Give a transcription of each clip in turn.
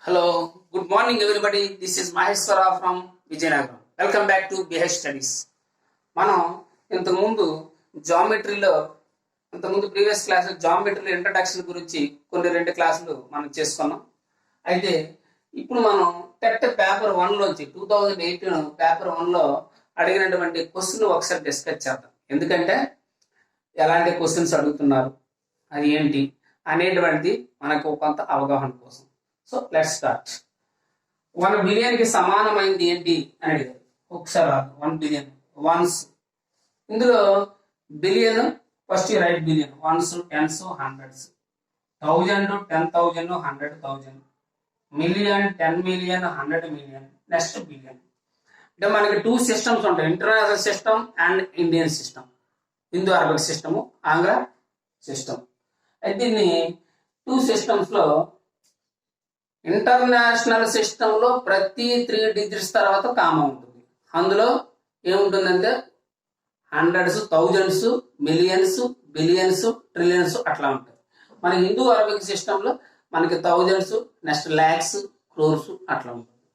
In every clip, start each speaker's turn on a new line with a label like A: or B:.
A: Hello, good morning everybody. This is Maheshwara from Vijayanagaram. Welcome back to BH Studies. మనం ఇంతకుముందు జామెట్రీలో previous class geometry introduction గురించి కొన్ని రెండు క్లాసులు మనం చేసుకున్నాం. అయితే ఇప్పుడు మనం టెట్ పేపర్ 1 లోంచి 2018 పేపర్ 1 లో అడిగినటువంటి క్వశ్చన్ ఒకసారి డిస్కస్ చేద్దాం. ఎందుకంటే ఎలాంటి క్వశ్చన్స్ అడుగుతున్నారు, అది ఏంటి అనేటువంటిది మనకు కొంత అవగాహన కోసం. So let's start. 1 బిలియన్ కి సమానమైంది ఏంటి అని అడిగారు. ఒకసారి 1 బిలియన్ వన్స్, ఇందులో billion first right billion, ones, tens, hundreds, 1000, 10,000, 100,000, million, 10 million, 100 million, next billion. అంటే మనకి 2 సిస్టమ్స్ ఉంటాయి, international system and Indian system, Hindu Arabic system, ఆంగ్ల సిస్టమ్. అయితే దీన్ని 2 సిస్టమ్స్ లో ఇంటర్నేషనల్ సిస్టమ్ లో ప్రతి 3 డిజిట్స్ తర్వాత కామా ఉంటుంది. అందులో ఏముంటుందంటే hundreds, thousands, millions, billions, trillions అట్లా ఉంటాయి. మన హిందూ అరబిక్ సిస్టమ్ లో మనకి థౌజండ్స్, నెక్స్ట్ ల్యాక్స్, క్రోర్స్ అట్లా ఉంటుంది.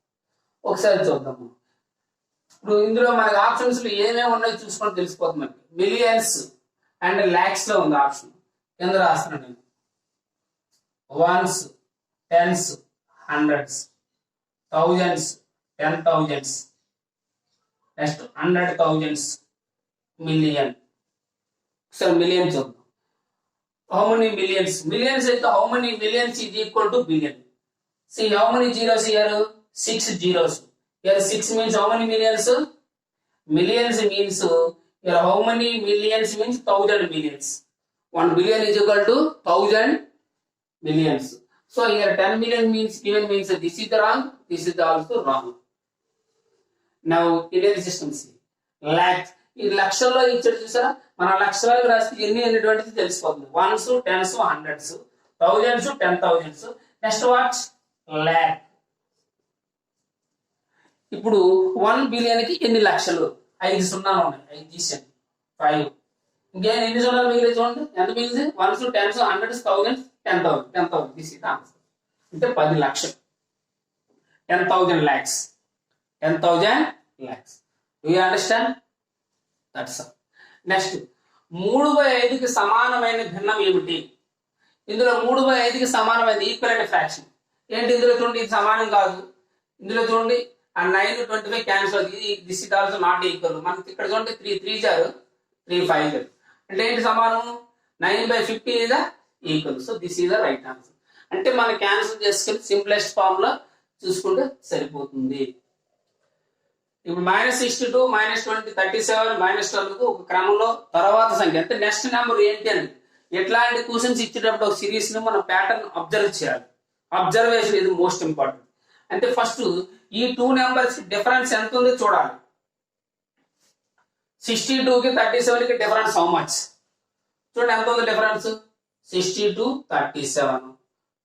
A: ఒకసారి చూద్దాము. ఇప్పుడు ఇందులో మనకి ఆప్షన్స్ లో ఏమేమి ఉన్నాయో చూసుకొని తెలిసిపోతుంది. మనకి మిలియన్స్ అండ్ ల్యాక్స్ లో ఉంది ఆప్షన్, కింద రాస్తున్నాను నేను. Ones, tens, hundreds, thousands, 10,000s, next 100,000s, million. So million చూద్దాం. How many millions? మిలియన్స్ అయితే how many millions is equal to billion. See how many zeros here? 6 zeros. Here 6 means how many millions? Millions means here how many millions means 1000 millions. 1 billion is equal to 1000 millions. So here 10 million means given means this is the wrong, this is also wrong. Now Indian system see lakhs. ఈ లక్షల్లో ఇచ్చాడు చూసారా, మన లక్షలకు రాస్తే ఎన్ని అనేటువంటిది తెలిసిపోతుంది. Ones, tens, hundreds, thousands, 10,000s, next what lakh. ఇప్పుడు 1 బిలియన్ కి ఎన్ని లక్షలు? 5 సున్నాలు ఉన్నాయి, 5 తీసాను, 5. ఇంకేం ఎన్ని సున్నాలు మిగిలి చూడండి, ఎంత మిగిలింది? Ones, tens, hundreds, thousands, 10,000 this is answer. అంటే 10 లక్షలు, 10,000 lakhs, 10,000 lakhs. Do you understand? That's all. Next 3/5 కి సమానమైన భిన్నం ఏమిటి? ఇందులో 3/5 కి సమానమైన ఈక్వలెంట్ ఫ్రాక్షన్ ఏంటి? ఇందులో చూడండి, ఇది సమానం కాదు. ఇందులో చూడండి, ఆ 9, 25 క్యాన్సిల్ అవుతుంది. This is also not equal. మనకి ఇక్కడ చూడండి 3 3s are 3 5s. అంటే ఏంటి సమానం? 9/50 is equal. So this is the right answer. అంటే మనం క్యాన్సిల్ చేసుకుని సింప్లెస్ట్ ఫార్మ్ లో చూసుకుంటే సరిపోతుంది. ఇప్పుడు -62, -20, 37, -12 ఒక క్రమంలో తర్వాత సంఖ్య. అంటే నెక్స్ట్ నెంబర్ ఏంటి అని ఎట్లాంటి క్వశ్చన్స్ ఇచ్చేటప్పుడు ఒక సిరీస్ ను మనం ప్యాటర్న్ అబ్జర్వ్ చేయాలి. అబ్జర్వేషన్ ఇది మోస్ట్ ఇంపార్టెంట్. అంటే ఫస్ట్ ఈ 2 నెంబర్స్ డిఫరెన్స్ ఎంత ఉందో చూడాలి. 62 కి 37 కి డిఫరెన్స్ హౌ మచ్? చూడండి ఎంత ఉంది డిఫరెన్స్. 62, 37,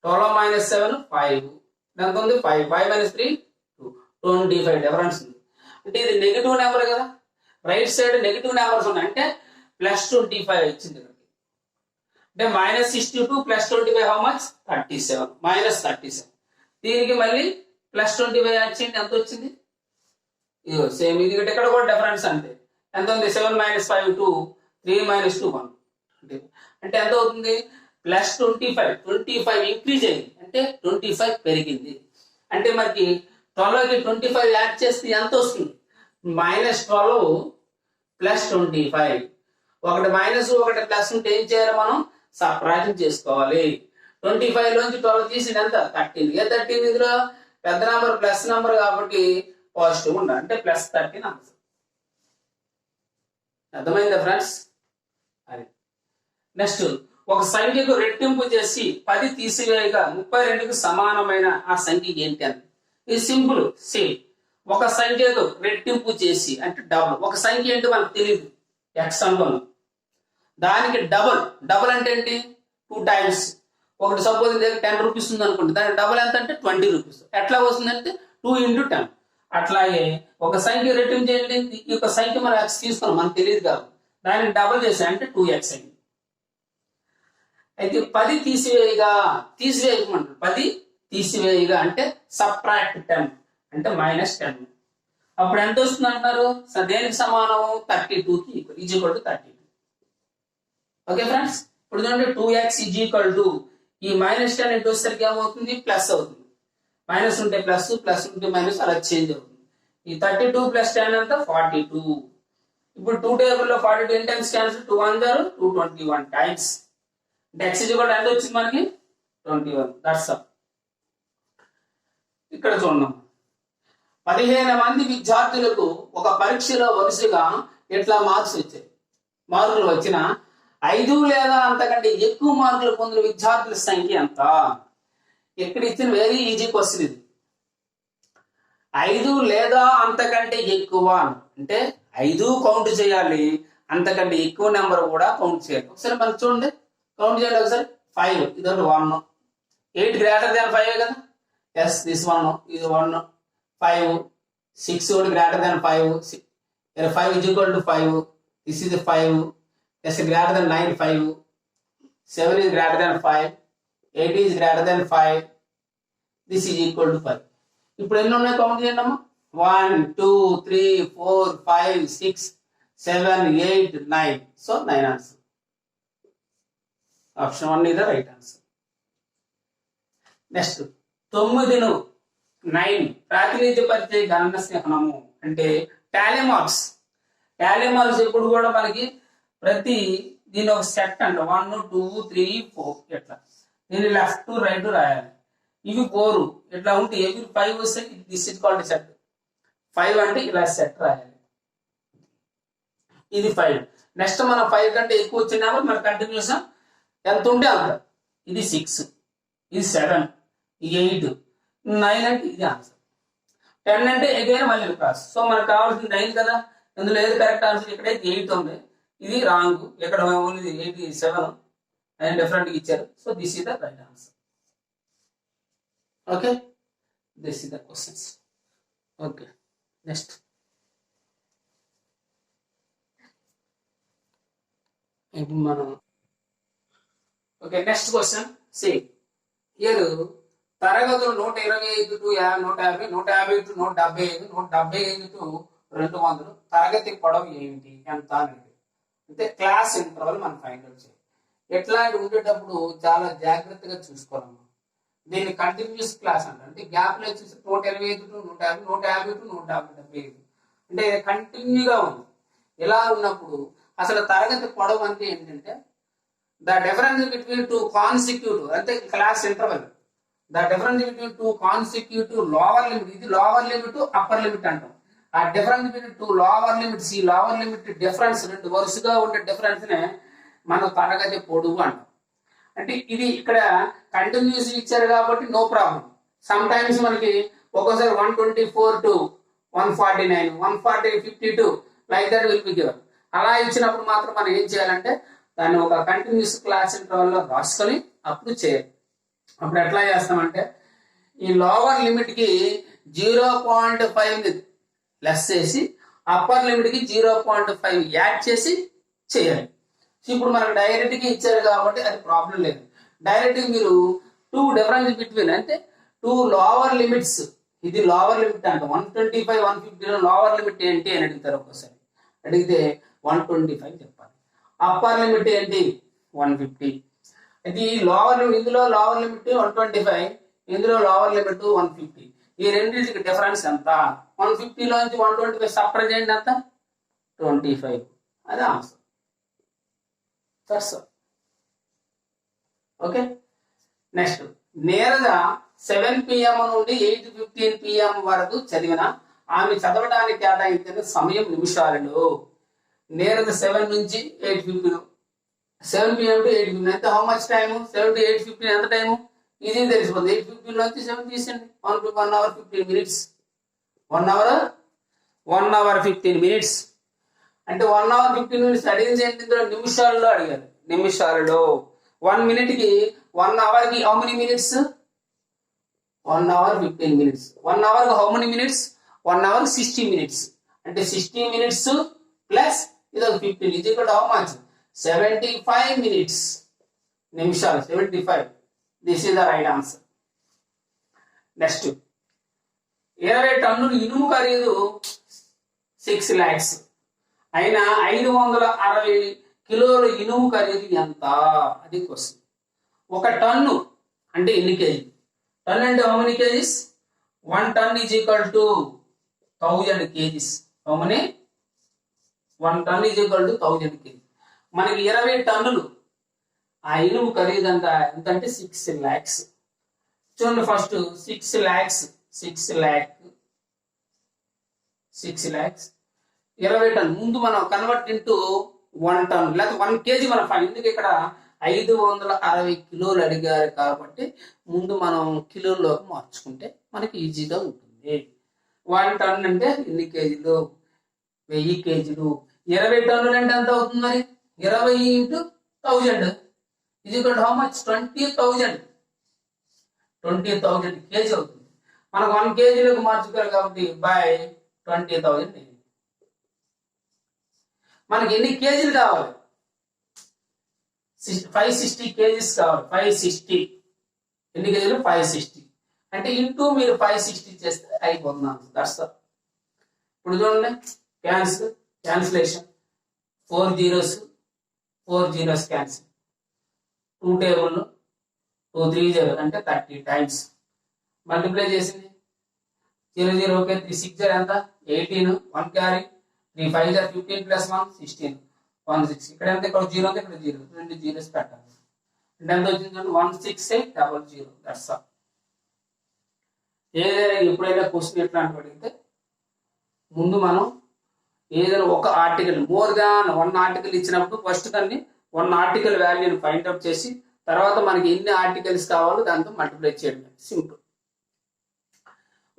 A: 12 - 7 5, ఎంత ఉంది? 5, 5 - 3 2, 25 డిఫరెన్స్ ఉంది. అంటే ఇది నెగిటివ్ నెంబర్ కదా, రైట్ సైడ్ నెగిటివ్ నెంబర్స్ ఉన్నాయి. అంటే +25 వచ్చింది. అంటే -62 + 25 హౌ మచ్? 37, -37. దీనికి మళ్ళీ +25 వచ్చింది, ఎంత వచ్చింది? ఇదిగో సేమ్. ఇది ఇక్కడ కూడా డిఫరెన్స్ అంటే ఎంత ఉంది? 7 - 5 2, 3 - 2 1. అంటే ఎంత అవుతుంది? +25, 25 ఇంక్రీజ్ అయింది, అంటే 25 పెరిగింది. అంటే మనకి 12 కి 25 యాడ్ చేస్తే ఎంత వస్తుంది? -12 + 25. ఒకటి మైనస్ ఒకటి ప్లస్ ఉంటే ఏం చేయాలి? మనం సబ్ట్రాక్షన్ చేసుకోవాలి. 25 లోంచి 12 తీసి ఎంత? 13. ఏ 13? ఇందులో పెద్ద నంబర్ ప్లస్ నంబర్ కాబట్టి పాజిటివ్ ఉండాలి. అంటే +13 ఆన్సర్. అర్థమైందా ఫ్రెండ్స్? అది నెక్స్ట్ ఒక సంఖ్యకు రెట్టింపు చేసి 10 తీసివేయగా 32కు సమానమైన ఆ సంఖ్య ఏంటి అని. ఇది సింపుల్. సేమ్ ఒక సంఖ్యకు రెట్టింపు చేసి అంటే డబుల్. ఒక సంఖ్య ఏంటి మనకు తెలియదు, ఎక్స్ అనుకున్నాం, దానికి డబుల్. డబుల్ అంటే ఏంటి? 2 times. ఒకటి సపోజ్ దగ్గర 10 రూపీస్ ఉంది అనుకోండి, దానికి డబుల్ ఎంత అంటే 20 రూపీస్. ఎట్లా వస్తుందంటే 2 × 10. అట్లాగే ఒక సంఖ్య రెట్టింపు చేయండి. ఈ యొక్క సంఖ్య మనం ఎక్స్ తీసుకున్నాం, మనకు తెలియదు కాదు, దానికి డబుల్ చేసా అంటే 2x అయింది. అయితే 10 తీసివేయగా, తీసివేయమంటారు. 10 తీసివేయగా అంటే సబ్ట్రాక్ట్ 10 అంటే -10. అప్పుడు ఎంత వస్తుంది అంటారు? దేనికి సమానం? 32కి ఈక్వల్ టు 32. ఓకే ఫ్రెండ్స్, ఇప్పుడు చూడండి 2x ఈ -10 ఇంటూ వచ్చేసరికి ఏమవుతుంది? ప్లస్ అవుతుంది. మైనస్ ఉంటే ప్లస్, ప్లస్ ఉంటే మైనస్, అలా చేంజ్ అవుతుంది. ఈ 32 + 10 అంతా 42. ఇప్పుడు 2 టేబుల్లో 42 ఎన్ని టైమ్స్ క్యాన్సిల్? 2 1 జారు 221 టైమ్స్. అంటే x ఎంత వచ్చింది మనకి? 21. That's all. ఇక్కడ చూద్దాం. 15 మంది విద్యార్థులకు ఒక పరీక్షలో వరుసగా ఎట్లా మార్కులు వచ్చిన 5 లేదా అంతకంటే ఎక్కువ మార్కులు పొందిన విద్యార్థుల సంఖ్య ఎంత? ఇక్కడ ఇచ్చిన వెరీ ఈజీ క్వశ్చన్ ఇది. 5 లేదా అంతకంటే ఎక్కువ అంటే 5 కౌంట్ చేయాలి, అంతకంటే ఎక్కువ నెంబర్ కూడా కౌంట్ చేయాలి. ఒకసారి మనం చూడండి, కౌంట్ చేయండి ఒకసారి. 5 ఇది 1, 8 గ్రేటర్ దాన్ 5 కదా. ఎస్, దిస్ 1 ఇది 1, 5, 6 కూడా greater than 5, 5 is equal to 5, this is 5, yes greater than 9, 5, 7 is greater than 5, 8 is greater than 5, this is equal to 5. ఇప్పుడు ఎన్ని ఉన్నాయి కౌంట్ చేయండి అమ్మా. 1 2 3 4 5 6 7 8 9. So 9 answer. Option 1 is the right answer. Next 9ను 9 ప్రాతినిధ్యపరిచే గణన చిహ్నము అంటే టాలీ మార్క్స్. టాలీ మార్క్స్ ఎప్పుడు కూడా మనకి ప్రతి దీని ఒక సెట్ అంట. 1 2 3 4 ఎట్లా దీన్ని లెఫ్ట్ టు రైట్ రాయాలి. ఇవి 4 ఇట్లా ఉంటే ఎవ్రీ 5 వస్తే దిస్ ఇస్ కాల్డ్ సెట్. 5 అంటే ఇలా సెట్ రాయాలి. ఇది 5. నెక్స్ట్ మనం 5 కంటే ఎక్కువ వచ్చినప్పుడు మన కంటిన్యూస్ ఎంత ఉంటే అంత. ఇది 6, ఇది 7, ఇది 8, 9 అంటే ఇది ఆన్సర్. 10 అంటే ఎగైన్ మళ్ళీ క్రాస్. సో మనకు కావాల్సింది 9 కదా. ఇందులో ఏది కరెక్ట్ ఆన్సర్? ఇక్కడైతే 8 ఉంది, ఇది రాంగ్. ఇక్కడ ఓన్లీ 8 7 అండ్ డిఫరెంట్ ఇచ్చారు. So this is the right answer. Okay, this is the questions. Okay, next ఇప్పుడు మనం okay next question. See here తరగతులు 125 టు 150, 150 టు 175, 175 టు 200. తరగతి పొడవు ఏమిటి, ఎంత అనేది అంటే క్లాస్ ఇంటర్వల్ మనం ఫైండ్ అవుట్ చేయాలి. ఎట్లాంటి ఉండేటప్పుడు చాలా జాగ్రత్తగా చూసుకోవాలమ్మా. దీన్ని కంటిన్యూస్ క్లాస్ అంటే గ్యాప్ లో వచ్చేసి 125 టు 150, 150 టు 175 అంటే కంటిన్యూగా ఉంది. ఇలా ఉన్నప్పుడు అసలు తరగతి పొడవు అంటే ఏంటంటే ద డిఫరెన్స్ బిట్వీన్ 2 కాన్సిక్యూటివ్ అంటే class interval. The difference between 2 consecutive lower limit, ఇది లోవర్ లిమిట్ అప్పర్ లిమిట్ అంటాం. ఆ డిఫరెన్స్ బిట్వీన్ 2 లోవర్ లిమిట్స్, ఈ లోవర్ లిమిట్ డిఫరెన్స్, 2 వరుసగా ఉండే డిఫరెన్స్ నే మనం తరగతి పొడవు అంటాం. అంటే ఇది ఇక్కడ కంటిన్యూస్ ఇచ్చారు కాబట్టి నో ప్రాబ్లం. సమ్ టైమ్స్ మనకి ఒక్కోసారి 124 to 149, 140 52 like that will be given. అలా ఇచ్చినప్పుడు మాత్రం మనం ఏం చేయాలంటే దాన్ని ఒక కంటిన్యూస్ క్లాస్ ఇంటర్వల్ లో రాసుకొని అప్పుడు చేయాలి. అప్పుడు ఎట్లా చేస్తామంటే ఈ లోవర్ లిమిట్ కి 0.5 లెస్ చేసి అప్పర్ లిమిట్ కి 0.5 యాడ్ చేసి చేయాలి. ఇప్పుడు మనకు డైరెక్ట్ గా ఇచ్చారు కాబట్టి అది ప్రాబ్లం లేదు. డైరెక్ట్ మీరు 2 డిఫరెన్స్ బిట్వీన్ అంటే 2 లోవర్ లిమిట్స్, ఇది లోవర్ లిమిట్ అంట 125 150 లోవర్ లిమిట్ ఏంటి అని అడుగుతారు. ఒక్కోసారి అడిగితే 125 చెప్పాలి. అప్పర్ లిమిట్ ఏంటి 150. ఇది లోవర్ లిమిట్, ఇందులో లోవర్ లిమిట్ 125, ఇందులో లోవర్ లిమిట్ 150. ఈ రెండింటికి డిఫరెన్స్ ఎంత? 150 లోంచి 125 సపరేట్ చేయండి ఎంత? 25. అది ఆన్సర్. ఓకే, నెక్స్ట్ నేరుగా 7 PM నుండి 8:15 PM వరకు చదివిన ఆమె చదవడానికి కేటాయించిన సమయం నిమిషాలలో. నేరుగా 7 నుంచి 8:15, 7 PM టు 8:15 అంటే హౌ మచ్ టైము? 7 to 8:15 ఎంత టైము? ఇది తెలిసిపోతుంది. 8:15 నుంచి 7 తీసండి. 1 hour 15 minutes. 1 hour 15 minutes అంటే 1 hour 15 minutes అడిగింది ఏంటి? నిమిషాల్లో అడిగారు. నిమిషాలలో 1 minute కి 1 hour కి how many minutes? 1 hour 15 minutes. 1 hour కి how many minutes? 1 hour 60 minutes అంటే 60 minutes ప్లస్ ఇది 15 ఇది ఇక్కడ హౌ మచ్? 75 minutes. నిమిషాలు 75. This is the right answer. Next 20 టన్నులు ఇనుము ఖరీదు 6 lakhs అయినా 560 కిలోల ఇనుము ఖరీదు ఎంత? అది క్వశ్చన్. ఒక టన్ను అంటే ఎన్ని కేజీ? టన్ అంటే how many kgs? 1 ton is equal to 1000 kgs. How many? 1 ton is equal to 1000 kg. మనకి 20 టన్నులు ఆ ఇనుము ఖరీదు ఎంత అంటే 6 lakhs. చూడండి ఫస్ట్ 6 lakhs 20 టన్ ముందు మనం కన్వర్ట్ ఇంటూ 1 ton లేకపోతే 1 kg మనం ఫైన్. ఎందుకు ఇక్కడ 560 కిలోలు అడిగారు కాబట్టి ముందు మనం కిలోల్లోకి మార్చుకుంటే మనకి ఈజీగా ఉంటుంది. 1 ton అంటే ఎన్ని కేజీలు? 1000 కేజీలు. 20 టన్నులు అంటే ఎంత అవుతుంది మరి? 20 into 1000 is equal to how much? 20,000 KG అవుతుంది. మనకు 1 కేజీలోకి మార్చుకోవాలి కాబట్టి బై 20,000. మనకి ఎన్ని కేజీలు కావాలి? 560 కేజీస్ కావాలి. 560 ఎన్ని కేజీలు? 560 అంటే ఇంటూ మీరు 560 చేస్తే అయిపోతుంది. That's all. ఇప్పుడు చూడండి క్యాన్సిలేషన్ 4 zeros క్యాన్సిల్. 2 టేబుల్ 2 3 0 అంటే 30 టైమ్స్ మల్టిప్లై చేసింది. 0 0 ఓకే 3 6 0 ఎంత? 18. 1 క్యారీ 3 5 15 + 1 16 1 6. ఇక్కడ ఎంత? ఇక్కడ 0 ఉంది, ఇక్కడ 0. 2 zeros పెట్టాలి. అంటే ఎంత వచ్చింది? 16800. That's all. ఏదైనా ఎప్పుడైనా క్వశ్చన్ ఎట్లాంటి అడిగితే ముందు మనం ఏదైనా ఒక ఆర్టికల్ మోర్ దాన్ 1 ఆర్టికల్ ఇచ్చినప్పుడు ఫస్ట్ దాన్ని 1 ఆర్టికల్ వాల్యూని ఫైండ్ అవుట్ చేసి తర్వాత మనకి ఎన్ని ఆర్టికల్స్ కావాలో దాంతో మల్టిప్లై చేయడం. సింపుల్.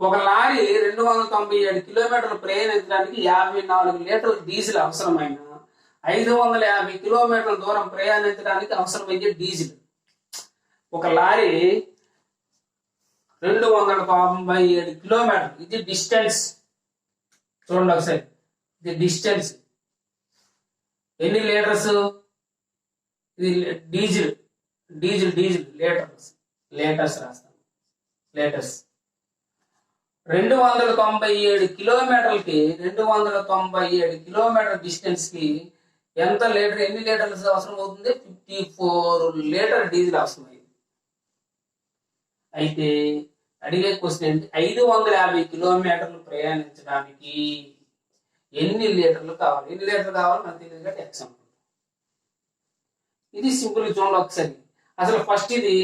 A: ఒక లారీ 297 కిలోమీటర్లు ప్రయాణించడానికి 54 లీటర్ల డీజిల్ అవసరమైన 550 కిలోమీటర్ల దూరం ప్రయాణించడానికి అవసరమయ్యే డీజిల్. ఒక లారీ 297 కిలోమీటర్లు ఇది డిస్టెన్స్. చూడండి ఒకసారి, ఇది డిస్టెన్స్. ఎన్ని లీటర్స్? ఇది డీజిల్ లీటర్స్ రాస్తాను. లీటర్స్ 297 కిలోమీటర్లకి 297 కిలోమీటర్ డిస్టెన్స్ కి ఎంత లీటర్ ఎన్ని లీటర్స్ అవసరం అవుతుంది? 54 లీటర్ డీజిల్ అవసరం అయింది. అయితే అడిగే క్వశ్చన్ ఏంటి? 550 కిలోమీటర్లు ప్రయాణించడానికి ఎన్ని లీటర్లు కావాలి? ఎన్ని లీటర్లు కావాలి మనకు తెలియదు కాబట్టి ఎగ్జాంపుల్. ఇది సింపుల్. చూడండి ఒకసారి. అసలు ఫస్ట్ ఇది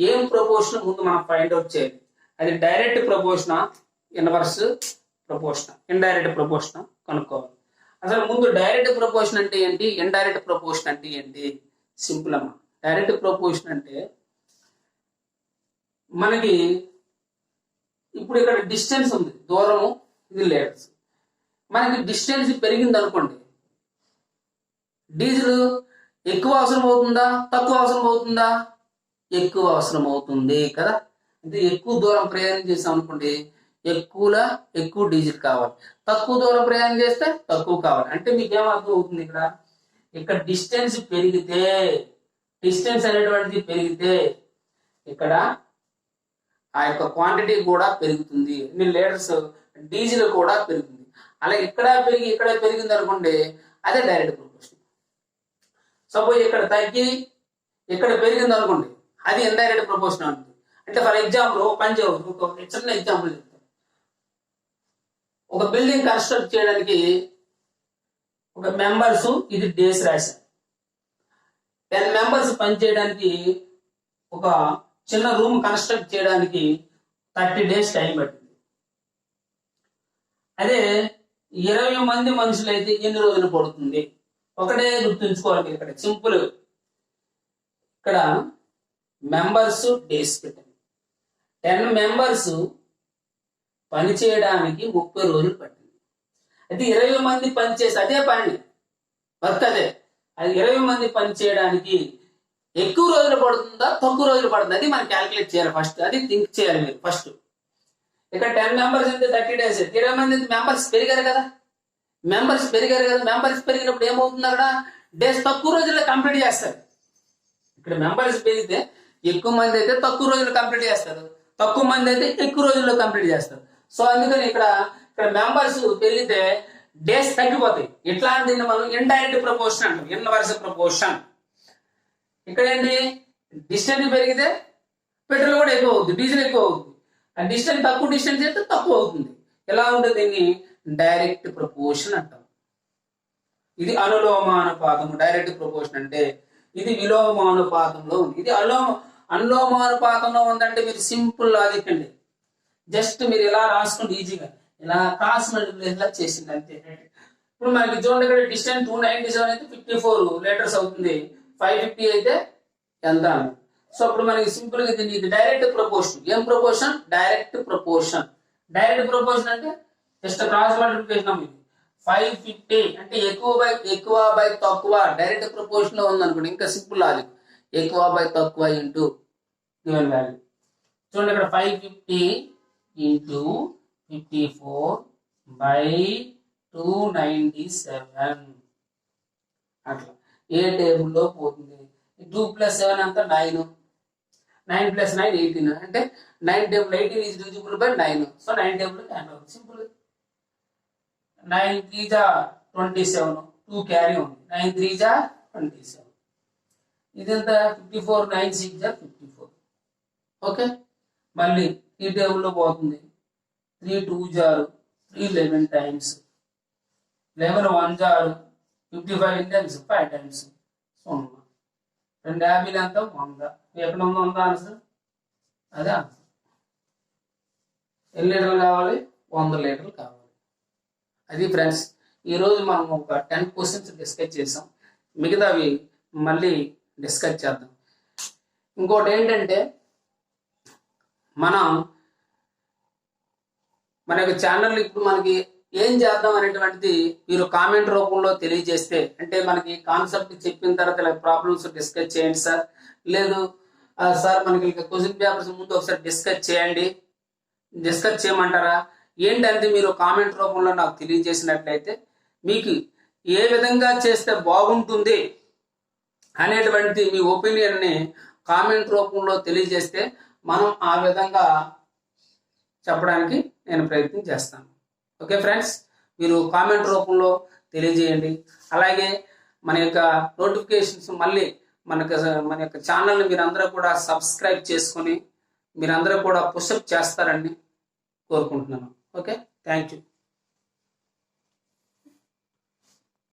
A: ఏం ప్రపోర్షన్ ముందు మనం ఫైండ్ అవుట్ చేయాలి. అది డైరెక్ట్ ప్రపోర్షనా, ఇన్వర్స్ ప్రపోర్షనా, ఇండైరెక్ట్ ప్రపోర్షనా కనుక్కోవాలి. అసలు ముందు డైరెక్ట్ ప్రపోర్షన్ అంటే ఏంటి, ఇండైరెక్ట్ ప్రపోర్షన్ అంటే ఏంటి? సింపుల్ అమ్మా. డైరెక్ట్ ప్రపోర్షన్ అంటే మనకి ఇప్పుడు ఇక్కడ డిస్టెన్స్ ఉంది, దూరము, ఇది లీటర్స్. మనకి డిస్టెన్స్ పెరిగింది అనుకోండి, డీజిల్ ఎక్కువ అవసరం అవుతుందా తక్కువ అవసరం అవుతుందా? ఎక్కువ అవసరం అవుతుంది కదా. అంటే ఎక్కువ దూరం ప్రయాణం చేసాం అనుకోండి, ఎక్కువ డీజిల్ కావాలి. తక్కువ దూరం ప్రయాణం చేస్తే తక్కువ కావాలి. అంటే మీకు ఏమర్థం అవుతుంది? ఇక్కడ డిస్టెన్స్ పెరిగితే, డిస్టెన్స్ అనేటువంటిది పెరిగితే ఇక్కడ ఆ యొక్క క్వాంటిటీ కూడా పెరుగుతుంది. ఇన్ని లీటర్స్ డీజిల్ కూడా పెరుగుతుంది. అలా ఇక్కడ పెరిగింది అనుకోండి, అదే డైరెక్ట్ ప్రపోర్షన్. సపోజ్ ఇక్కడ తగ్గి ఇక్కడ పెరిగింది అనుకోండి, అది ఇండైరెక్ట్ ప్రపోర్షన్ అవుతుంది. అంటే ఫర్ ఎగ్జాంపుల్ ఒక చిన్న ఎగ్జాంపుల్ చెప్తాను. ఒక బిల్డింగ్ కన్స్ట్రక్ట్ చేయడానికి ఒక మెంబర్స్, ఇది డేస్ రాశారు. 10 మెంబర్స్ పనిచేయడానికి ఒక చిన్న రూమ్ కన్స్ట్రక్ట్ చేయడానికి 30 days టైం పట్టింది. అదే 20 మంది మనుషులు అయితే ఎన్ని రోజులు పడుతుంది? ఒకటే గుర్తుంచుకోవాలి. ఇక్కడ సింపుల్. ఇక్కడ మెంబర్స్ డేస్ పెట్టండి. 10 మెంబర్స్ పని చేయడానికి 30 రోజులు పట్టింది. అయితే 20 మంది పని చేసి అదే పని వర్క్ అదే, అది 20 మంది పని చేయడానికి ఎక్కువ రోజులు పడుతుందా తక్కువ రోజులు పడుతుందా? అది మనం క్యాలిక్యులేట్ చేయాలి ఫస్ట్. అది థింక్ చేయాలి మీరు ఫస్ట్. ఇక్కడ 10 మెంబర్స్ అంటే 30 days, 20 మంది మెంబర్స్ పెరిగారు కదా. మెంబర్స్ పెరిగినప్పుడు ఏమవుతుంది? అక్కడ డేస్ తక్కువ రోజుల్లో కంప్లీట్ చేస్తారు. ఇక్కడ మెంబర్స్ పెరిగితే ఎక్కువ మంది అయితే తక్కువ రోజులు కంప్లీట్ చేస్తారు, తక్కువ మంది అయితే ఎక్కువ రోజుల్లో కంప్లీట్ చేస్తారు. సో అందుకని ఇక్కడ మెంబర్స్ పెరిగితే డేస్ తగ్గిపోతాయి. ఇట్లాంటిది మనం ఇండైరెక్ట్ ప్రపోర్షన్ అంటాం, ఇన్వర్స్ ప్రపోర్షన్. ఇక్కడ ఏంటి, డిస్టెన్స్ పెరిగితే పెట్రోల్ కూడా ఎక్కువ అవుతుంది, డీజిల్ ఎక్కువ అవుతుంది. ఆ డిస్టెన్స్ తక్కువ డిస్టెన్స్ అయితే తక్కువ అవుతుంది. ఎలా ఉంటుంది, దీన్ని డైరెక్ట్ ప్రపోర్షన్ అంటాం. ఇది అనులోమానుపాతము. డైరెక్ట్ ప్రపోర్షన్ అంటే ఇది విలోమానుపాతంలో ఉంది. ఇది అనులోమానుపాతంలో ఉందంటే మీరు సింపుల్ లాజిక్ అండి. జస్ట్ మీరు ఇలా రాసుకోండి ఈజీగా, ఇలా క్రాస్ మల్టిప్లికేషన్ చేసింది అంతే. ఇప్పుడు మనకి చూడండి, ఇక్కడ డిస్టెన్స్ 297 అయితే 54 లీటర్స్ అవుతుంది, 550 అయితే ఎంత. సో అప్పుడు మనకి సింపుల్ గా ఇది డైరెక్ట్ ప్రపోర్షన్. ఏం proportion? Direct proportion. Direct proportion అంటే జస్ట్ క్రాస్ మల్టిప్లికేషన్. ఇది 550 అంటే ఎక్కువ బై తక్కువ డైరెక్ట్ ప్రపోర్షన్ లో ఉంది అనుకోండి. ఇంకా సింపుల్ లాజిక్, ఎక్కువ బై తక్కువ ఇంటూ గివెన్ వాల్యూ. చూడండి ఇక్కడ 550 ఇంటూ 54 బై 297 అట్లా ఏ టేబుల్లో పోతుంది. 2 + 7 అంతా 9, 9 + 9 18 అంటే 9 table 18 is divisible by 9. So 9 table simple. 9 3 జా 27, 2 క్యారీ ఉంది, 9 3 జా 27. ఇదంత 54, 9 6 జా 54. ఓకే, మళ్ళీ ఈ టేబుల్లో పోతుంది. 3 2 జారు 3 11 టైమ్స్, 11 1 జారు 55 టైమ్స్ 5 టైమ్స్ 0. 250 ఎంత 100. ఎక్కడ ఉందో 100 ఆన్సర్, అదే ఆన్సర్. ఎన్ని లీటర్లు కావాలి? 100 లీటర్లు కావాలి. అది ఫ్రెండ్స్, ఈరోజు మనం ఒక 10 క్వశ్చన్స్ డిస్కస్ చేసాం. మిగతావి మళ్ళీ డిస్కస్ చేద్దాం. ఇంకోటి ఏంటంటే, మన యొక్క ఛానల్ ఇప్పుడు మనకి ఏం చేద్దాం అనేటువంటిది మీరు కామెంట్ రూపంలో తెలియజేస్తే, అంటే మనకి కాన్సెప్ట్ చెప్పిన తర్వాత ప్రాబ్లమ్స్ డిస్కస్ చేయండి సార్, లేదు సార్ మనకి క్వశ్చన్ పేపర్స్ ముందు ఒకసారి డిస్కస్ చేయండి, డిస్కస్ చేయమంటారా ఏంటంటే మీరు కామెంట్ రూపంలో నాకు తెలియజేసినట్లయితే మీకు ఏ విధంగా చేస్తే బాగుంటుంది అనేటువంటి మీ ఒపీనియన్ని కామెంట్ రూపంలో తెలియజేస్తే మనం ఆ విధంగా చెప్పడానికి నేను ప్రయత్నం చేస్తాను. ఓకే ఫ్రెండ్స్, మీరు కామెంట్ రూపంలో తెలియజేయండి. అలాగే మన యొక్క నోటిఫికేషన్స్ మళ్ళీ మన యొక్క ఛానల్ని మీరందరూ కూడా సబ్స్క్రైబ్ చేసుకొని మీరందరూ కూడా పుషప్ చేస్తారని కోరుకుంటున్నాను. Okay, thank you.